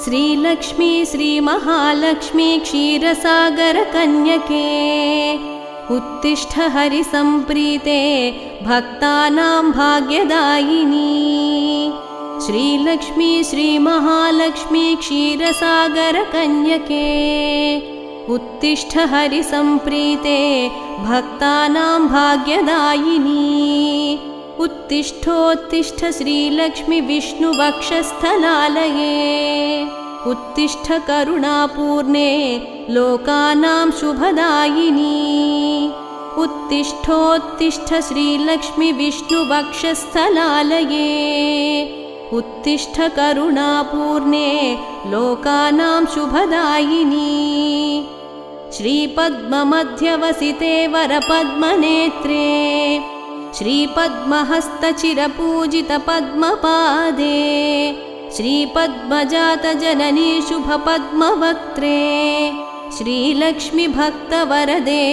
श्रीलक्ष्मी श्रीमहालक्ष्मी क्षीरसागरकन्यके उत्तिष्ठ हरिसम्प्रीते भक्तानां भाग्यदायिनी। श्रीलक्ष्मी श्रीमहालक्ष्मी क्षीरसागरकन्यके उत्तिष्ठ हरिसम्प्रीते भक्तानां भाग्यदायिनी। उत्तिष्ठोत्तिष्ठ श्रीलक्ष्मी विष्णुवक्षस्थलालये उत्तिष्ठ करुणापूर्णे लोकानां शुभदायिनी। उत्तिष्ठोत्तिष्ठ श्रीलक्ष्मी विष्णुवक्षस्थलालये उत्तिष्ठ करुणापूर्णे लोकानां शुभदायिनी। श्रीपद्ममध्यवसिते वरपद्मनेत्रे श्रीपद्महस्तचिरपूजितपद्मपादे श्रीपद्मजातजननी शुभपद्मवक्त्रे श्रीलक्ष्मी भक्तवरदे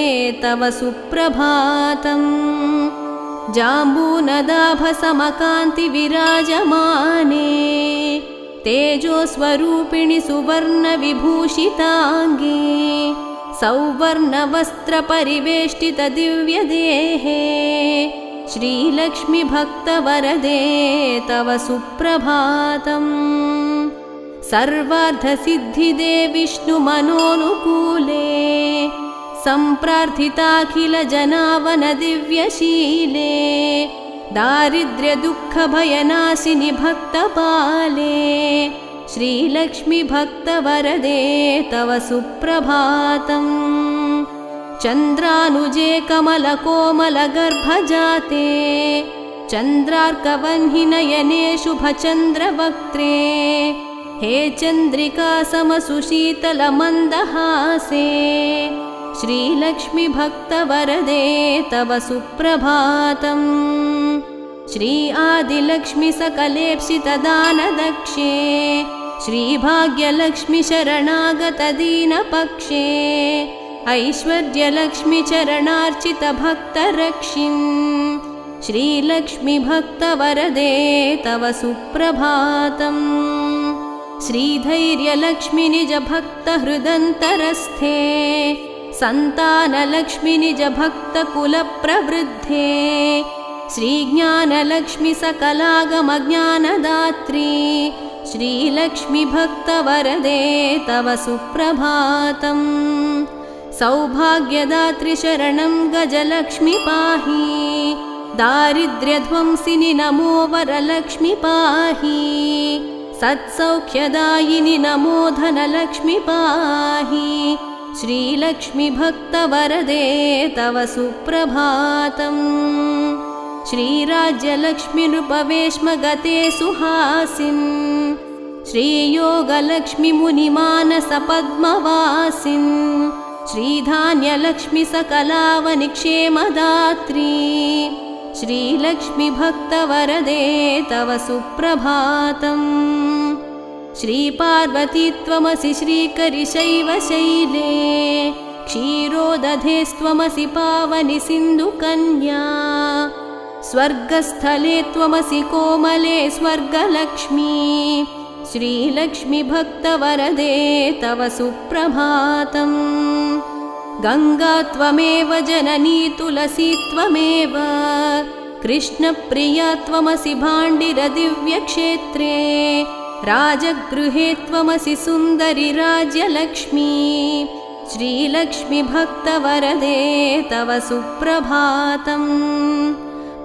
तव सुप्रभातम्। जाम्बूनदाभसमकान्ति विराजमाने तेजोस्वरूपिणि सुवर्णविभूषिताङ्गे सौवर्णवस्त्रपरिवेष्टित दिव्यदेहे श्रीलक्ष्मी भक्तवरदे तव सुप्रभातम्। सर्वार्थसिद्धिदे विष्णुमनोनुकूले सम्प्रार्थिताखिलजनावन दिव्यशीले दारिद्र्यदुःखभयनाशिनि भक्तपाले श्रीलक्ष्मी भक्तवरदे तव सुप्रभातम्। चन्द्रानुजे कमलकोमलगर्भजाते चन्द्रार्कवह्निनयने शुभचन्द्रवक्त्रे हे चन्द्रिका समसुशीतलमन्दहासे श्रीलक्ष्मी भक्तवरदे तव सुप्रभातम्। श्री आदिलक्ष्मी सकलेप्सितदानदक्षे श्रीभाग्यलक्ष्मी शरणागतदीनपक्षे ऐश्वर्यलक्ष्मी चरणार्चितभक्तरक्षिन् श्रीलक्ष्मी भक्तवरदे तव सुप्रभातम्। श्रीधैर्यलक्ष्मी निजभक्तहृदन्तरस्थे सन्तानलक्ष्मी निजभक्तकुलप्रवृद्धे श्रीज्ञानलक्ष्मी सकलागमज्ञानदात्री श्रीलक्ष्मी भक्तवरदे तव सुप्रभातम्। सौभाग्यदात्री शरणं गजलक्ष्मी पाहि दारिद्र्यध्वंसिनि नमो वरलक्ष्मी पाहि सत्सौख्यदायिनि नमो धनलक्ष्मी पाहि श्रीलक्ष्मी भक्तवरदे तव सुप्रभातम्। श्रीराज्यलक्ष्मी नृपवेश्मगते सुहासिन् श्रीयोगलक्ष्मी मुनिमानसपद्मवासिन् श्रीधान्यलक्ष्मी सकलावनिक्षेमदात्री श्रीलक्ष्मी भक्तवरदे तव सुप्रभातम्। श्रीपार्वती त्वमसि श्रीकरिशैवशैले क्षीरोदधेस्त्वमसि पावनि सिन्धुकन्या स्वर्गस्थले त्वमसि कोमले स्वर्गलक्ष्मी श्रीलक्ष्मी भक्तवरदे तव सुप्रभातम्। गंगा त्वमेव जननी तुलसी त्वमेव कृष्णप्रिया त्वमसि भाण्डिरदिव्यक्षेत्रे राजगृहे त्वमसि सुन्दरि राज्यलक्ष्मी श्रीलक्ष्मी भक्तवरदे तव सुप्रभातम्।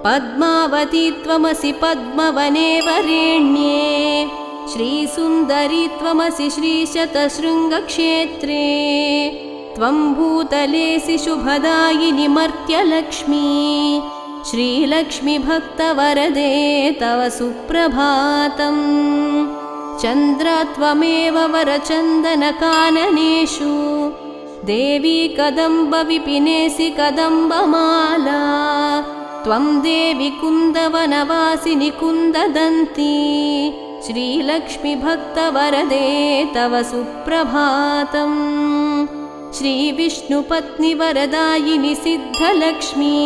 पद्मावती त्वमसि पद्मवने वरेण्ये श्रीसुन्दरी त्वमसि श्रीशतशृङ्गक्षेत्रे त्वं भूतलेसि शुभदायिनि मर्त्यलक्ष्मी श्रीलक्ष्मी भक्तवरदे तव सुप्रभातम्। चन्द्रा त्वमेव वरचन्दनकाननेषु देवी कदम्बविपिनेसि कदम्बमाला त्वं देवी कुन्दवनवासिनि कुन्ददन्ती श्रीलक्ष्मी भक्तवरदे तव सुप्रभातम्। श्रीविष्णुपत्नि वरदायिनि सिद्धलक्ष्मी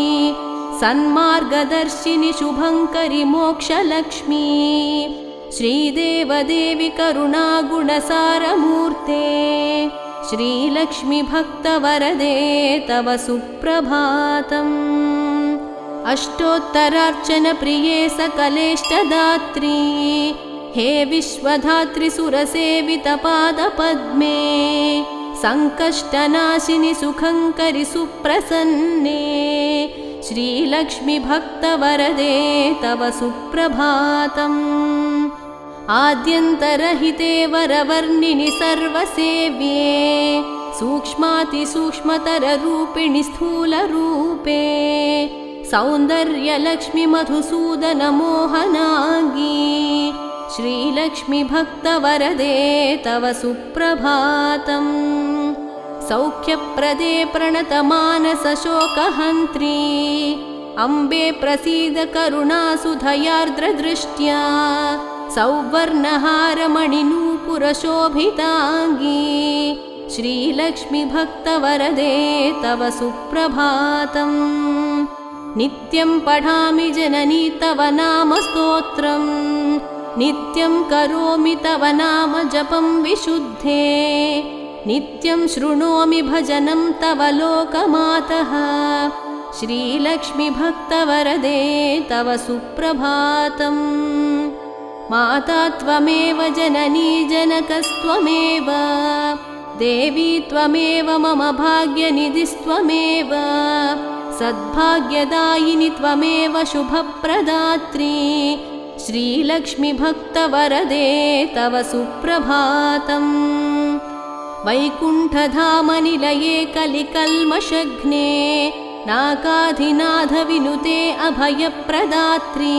सन्मार्गदर्शिनि शुभङ्करि मोक्षलक्ष्मी श्रीदेवदेवि करुणागुणसारमूर्ते श्रीलक्ष्मीभक्तवरदे तव सुप्रभातम्। अष्टोत्तरार्चनप्रिये सकलेष्टदात्री हे विश्वधात्रि सुरसेवितपादपद्मे सङ्कष्टनाशिनि सुखङ्करि सुप्रसन्ने श्रीलक्ष्मीभक्तवरदे तव सुप्रभातम्। आद्यन्तरहिते वरवर्णिनि सर्वसेव्ये सूक्ष्मातिसूक्ष्मतररूपिणि स्थूलरूपे सौन्दर्यलक्ष्मि मधुसूदनमोहनाङ्गी श्रीलक्ष्मीभक्तवरदे तव सुप्रभातम्। सौख्यप्रदे प्रणतमानसशोकहन्त्री अम्बे प्रसीद करुणासुधयार्द्रदृष्ट्या सौवर्णहारमणिनूपुरशोभिताङ्गी श्रीलक्ष्मीभक्तवरदे तव सुप्रभातम्। नित्यं पठामि जननी तव नाम स्तोत्रम् नित्यं करोमि तव नाम जपं विशुद्धे नित्यं शृणोमि भजनं तव लोकमातः श्रीलक्ष्मीभक्तवरदे तव सुप्रभातम्। माता त्वमेव जननी जनकस्त्वमेव देवी त्वमेव मम भाग्यनिधिस्त्वमेव सद्भाग्यदायिनि त्वमेव शुभप्रदात्री श्रीलक्ष्मीभक्तवरदे तव सुप्रभातम्। वैकुण्ठधामनिलये कलिकल्मषघ्ने नाकाधिनाथविनुते अभयप्रदात्री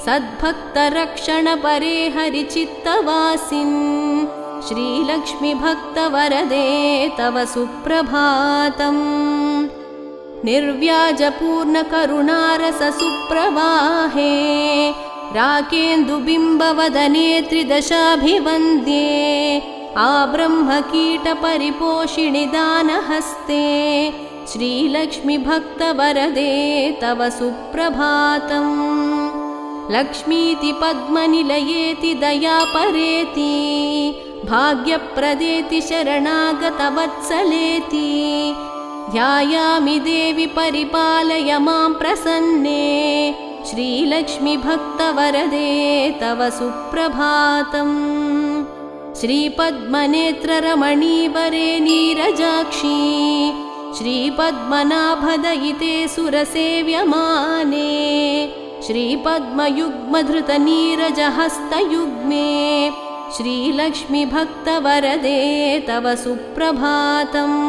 सद्भक्तरक्षणपरे हरिचित्तवासिन् श्रीलक्ष्मीभक्तवरदे तव सुप्रभातम्। निर्व्याजपूर्णकरुणारससुप्रवाहे राकेन्दुबिम्बवदने त्रिदशाभिवन्द्ये आब्रह्मकीटपरिपोषिणि दानहस्ते श्रीलक्ष्मीभक्तवरदे तव सुप्रभातम्। लक्ष्मीति पद्मनिलयेति दयापरेति भाग्यप्रदेति शरणागतवत्सलेति ध्यायामि देवि परिपालय मां प्रसन्ने श्रीलक्ष्मीभक्तवरदे तव सुप्रभातम्। श्रीपद्मनेत्ररमणीवरे नीरजाक्षी श्रीपद्मनाभदयिते सुरसेव्यमाने श्रीपद्मयुग्मधृतनीरजहस्तयुग्मे श्रीलक्ष्मीभक्तवरदे तव सुप्रभातम्।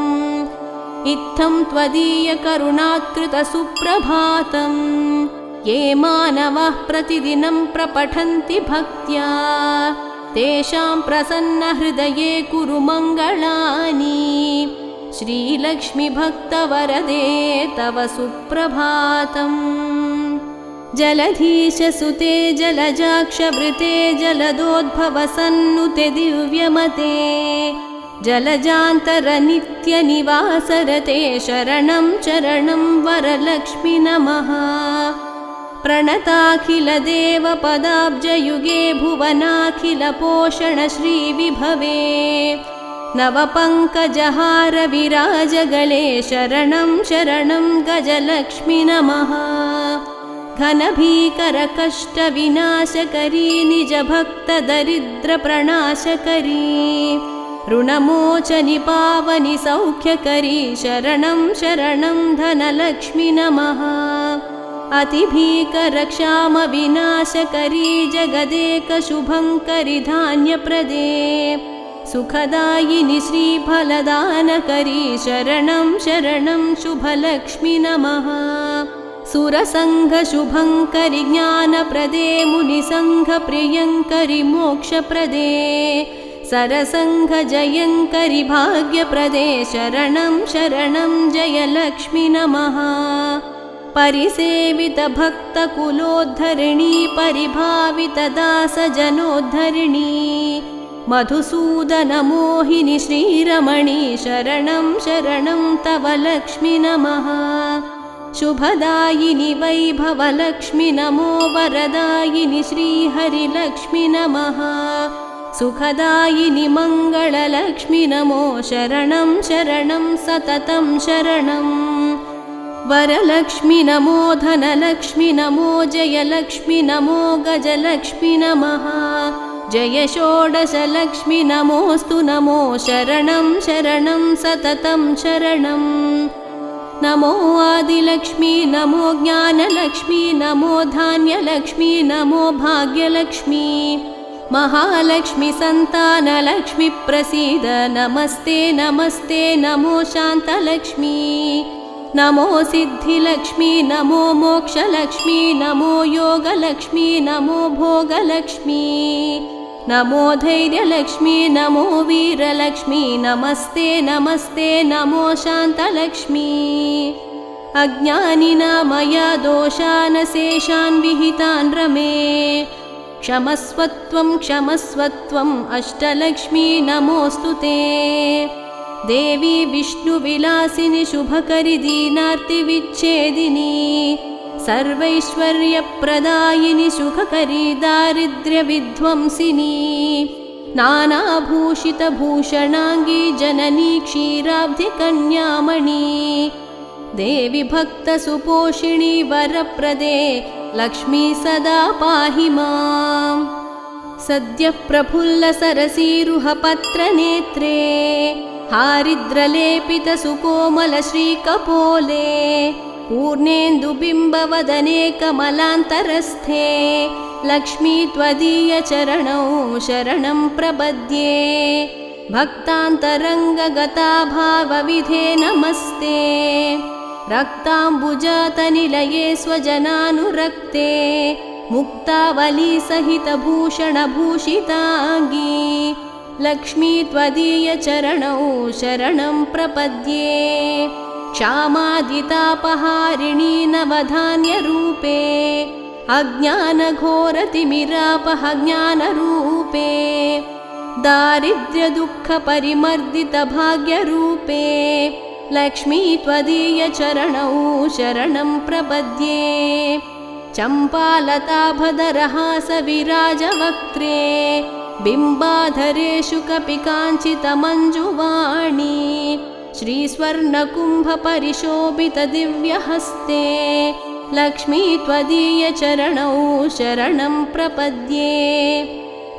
इत्थं त्वदीयकरुणात्कृतसुप्रभातम् ये मानवः प्रतिदिनं प्रपठन्ति भक्त्या तेषां प्रसन्नहृदये कुरु मङ्गलानि श्रीलक्ष्मीभक्तवरदे तव सुप्रभातम्। जलधीशसुते जलजाक्षवृते जलदोद्भवसन्नुते दिव्यमते जलजान्तरनित्यनिवासरते शरणं चरणं वरलक्ष्मि नमः। प्रणताखिलदेवपदाब्जयुगे भुवनाखिलपोषणश्रीविभवे नवपङ्कजहारविराजगले शरणं शरणं गजलक्ष्मि नमः। घनभीकरकष्टविनाशकरी निजभक्तदरिद्रप्रणाशकरी ऋणमोचनि पावनि सौख्यकरी शरणं शरणं धनलक्ष्मि नमः। अतिभीकरक्षामविनाशकरी जगदेकशुभङ्करि धान्यप्रदे सुखदायिनि श्रीफलदानकरी शरणं शरणं शुभलक्ष्मि नमः। सुरसङ्घशुभङ्करि ज्ञानप्रदे मुनिसङ्घप्रियङ्करि मोक्षप्रदे सरसङ्घजयङ्करि भाग्यप्रदे शरणं शरणं जयलक्ष्मि नमः। परिसेवितभक्तकुलोद्धरिणी परिभावितदासजनोद्धरिणी मधुसूदनमोहिनि श्रीरमणी शरणं शरणं तव लक्ष्मि नमः। शुभदायिनि वैभवलक्ष्मि नमो वरदायिनि श्रीहरिलक्ष्मि नमः सुखदायिनि मङ्गललक्ष्मि नमो शरणं शरणं सततं शरणम् वरलक्ष्मि नमो धनलक्ष्मि नमो जयलक्ष्मि नमो गजलक्ष्मि नमः जय षोडशलक्ष्मि नमोऽस्तु नमो शरणं शरणं सततं शरणम् नमो आदिलक्ष्मी नमो ज्ञानलक्ष्मी नमो धान्यलक्ष्मी नमो भाग्यलक्ष्मी महालक्ष्मी संतानलक्ष्मी प्रसीद नमस्ते नमस्ते नमो शान्तलक्ष्मी नमो सिद्धिलक्ष्मी नमो मोक्षलक्ष्मी नमो योगलक्ष्मी नमो भोगलक्ष्मी नमो धैर्यलक्ष्मी नमो वीरलक्ष्मी नमस्ते नमस्ते नमो शान्तलक्ष्मी अज्ञानिना मया दोषान् शेषान् विहितान् रमे क्षमस्वत्वं क्षमस्वत्वम् अष्टलक्ष्मी नमोऽस्तु ते देवी विष्णुविलासिनि शुभकरि दीनार्तिविच्छेदिनी सर्वैश्वर्यप्रदायिनि सुखकरी दारिद्र्यविध्वंसिनी नानाभूषितभूषणाङ्गी जननी क्षीराब्धिकन्यामणि देवी भक्तसुपोषिणी वरप्रदे लक्ष्मी सदा पाहि माम् सद्यः प्रफुल्लसरसीरुहपत्रनेत्रे हारिद्रलेपितसुकोमलश्रीकपोले पूर्णेन्दुबिम्बवदने कमलान्तरस्थे लक्ष्मी त्वदीयचरणौ शरणं प्रपद्ये भक्तान्तरङ्गगता भावविधे नमस्ते रक्ताम्बुजातनिलये स्वजनानुरक्ते मुक्तावलीसहितभूषणभूषिताङ्गी लक्ष्मी त्वदीयचरणौ शरणं प्रपद्ये क्षामादितापहारिणी नवधान्यरूपे अज्ञानघोरतिमिरापहज्ञानरूपे दारिद्र्यदुःखपरिमर्दितभाग्यरूपे लक्ष्मी त्वदीयचरणौ शरणं प्रपद्ये चम्पालताभदरहासविराजवक्त्रे बिम्बाधरेषु कपिकाञ्चितमञ्जुवाणी श्रीस्वर्णकुम्भपरिशोभितदिव्यहस्ते लक्ष्मी त्वदीयचरणौ शरणं प्रपद्ये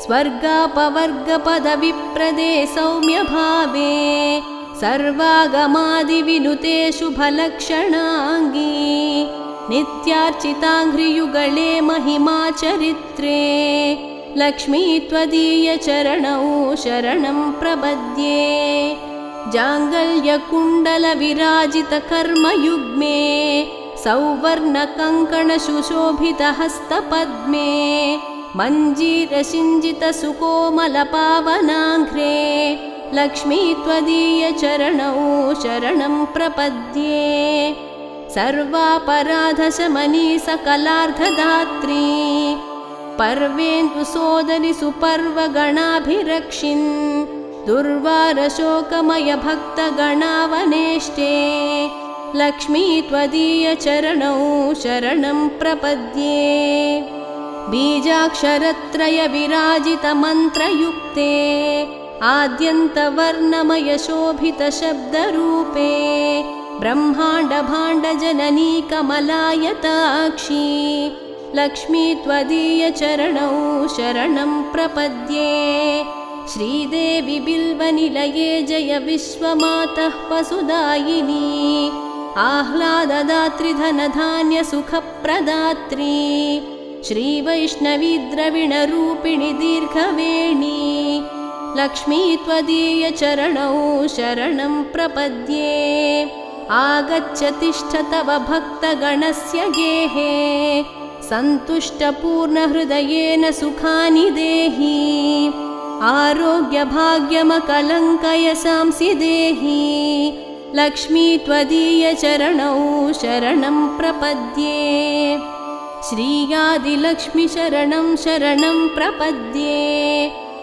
स्वर्गापवर्गपदविप्रदे सौम्यभावे सर्वागमादिविनुते शुभलक्षणाङ्गी नित्यार्चिताङ्घ्रियुगले महिमाचरित्रे लक्ष्मी त्वदीयचरणौ शरणं प्रपद्ये जाङ्गल्यकुण्डलविराजितकर्मयुग्मे सौवर्णकङ्कणशुशोभितहस्तपद्मे मञ्जीरसिञ्जितसुकोमलपावनाङ्घ्रे लक्ष्मी त्वदीयचरणौ शरणं प्रपद्ये सर्वापराधशमनी सकलार्धदात्री पर्वेन्दुसोदरि सुपर्वगणाभिरक्षिन् दुर्वारशोकमयभक्तगणावनेष्टे लक्ष्मी त्वदीयचरणौ शरणं प्रपद्ये बीजाक्षरत्रयविराजितमन्त्रयुक्ते आद्यन्तवर्णमयशोभितशब्दरूपे ब्रह्माण्डभाण्डजननी कमलायताक्षी लक्ष्मी त्वदीयचरणौ शरणं प्रपद्ये श्रीदेवी बिल्वनिलये जय विश्वमातः वसुदायिनी आह्लाददात्री धनधान्यसुखप्रदात्री श्रीवैष्णवी द्रविणरूपिणि दीर्घवेणी लक्ष्मी त्वदीयचरणौ शरणं प्रपद्ये आगच्छ तिष्ठ तव भक्तगणस्य गेहे सन्तुष्टपूर्णहृदयेन सुखानि देहि आरोग्यभाग्यमकलङ्कयसांसि देहि लक्ष्मी त्वदीयचरणौ शरणं प्रपद्ये श्रीयादिलक्ष्मी शरणं शरणं प्रपद्ये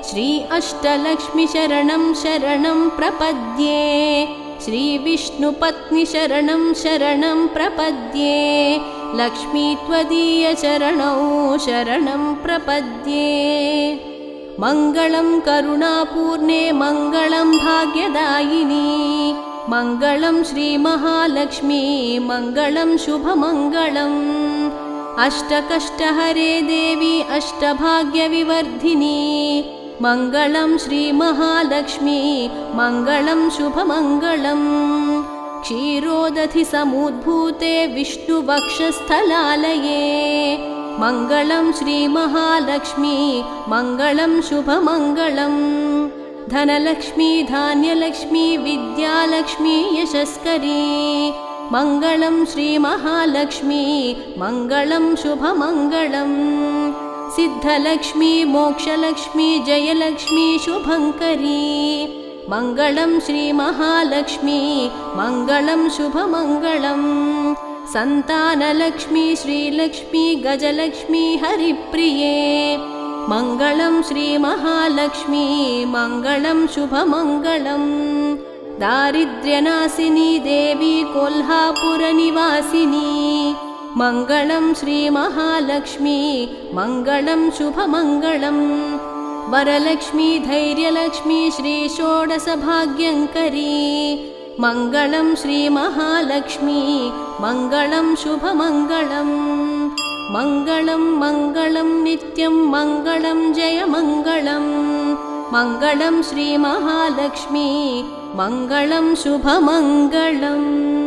श्री अष्टलक्ष्मी शरणं शरणं प्रपद्ये श्रीविष्णुपत्नि शरणं शरणं प्रपद्ये लक्ष्मी त्वदीयचरणौ शरणं प्रपद्ये मङ्गलं करुणापूर्णे मङ्गलं भाग्यदायिनी मङ्गलं श्रीमहालक्ष्मी मङ्गलं शुभमङ्गलम् अष्टकष्टहरे देवी अष्टभाग्यविवर्धिनी मङ्गलं श्रीमहालक्ष्मी मङ्गलं शुभमङ्गलम् क्षीरोदधिसमुद्भूते विष्णुवक्षस्थलालये मङ्गलं श्रीमहालक्ष्मी मङ्गलं शुभमङ्गलम् धनलक्ष्मी धान्यलक्ष्मी विद्यालक्ष्मी यशस्करी मङ्गलं श्रीमहालक्ष्मी मङ्गलं शुभमङ्गलम् सिद्धलक्ष्मी मोक्षलक्ष्मी जयलक्ष्मी शुभङ्करी मङ्गलं श्रीमहालक्ष्मी मङ्गलं शुभमङ्गलम् सन्तानलक्ष्मी श्रीलक्ष्मी गजलक्ष्मी हरिप्रिये मङ्गलं श्रीमहालक्ष्मी मङ्गलं शुभमङ्गलम् दारिद्र्यनाशिनी देवी कोल्हापुरनिवासिनी मङ्गलं श्रीमहालक्ष्मी मङ्गलं शुभमङ्गलम् वरलक्ष्मी धैर्यलक्ष्मी श्रीषोडशभाग्यङ्करी मङ्गलं श्रीमहालक्ष्मी मङ्गलं शुभमङ्गलम् मङ्गलं मङ्गलं नित्यं मङ्गलं जयमङ्गलम् मङ्गलं श्रीमहालक्ष्मी मङ्गलं शुभमङ्गलम्।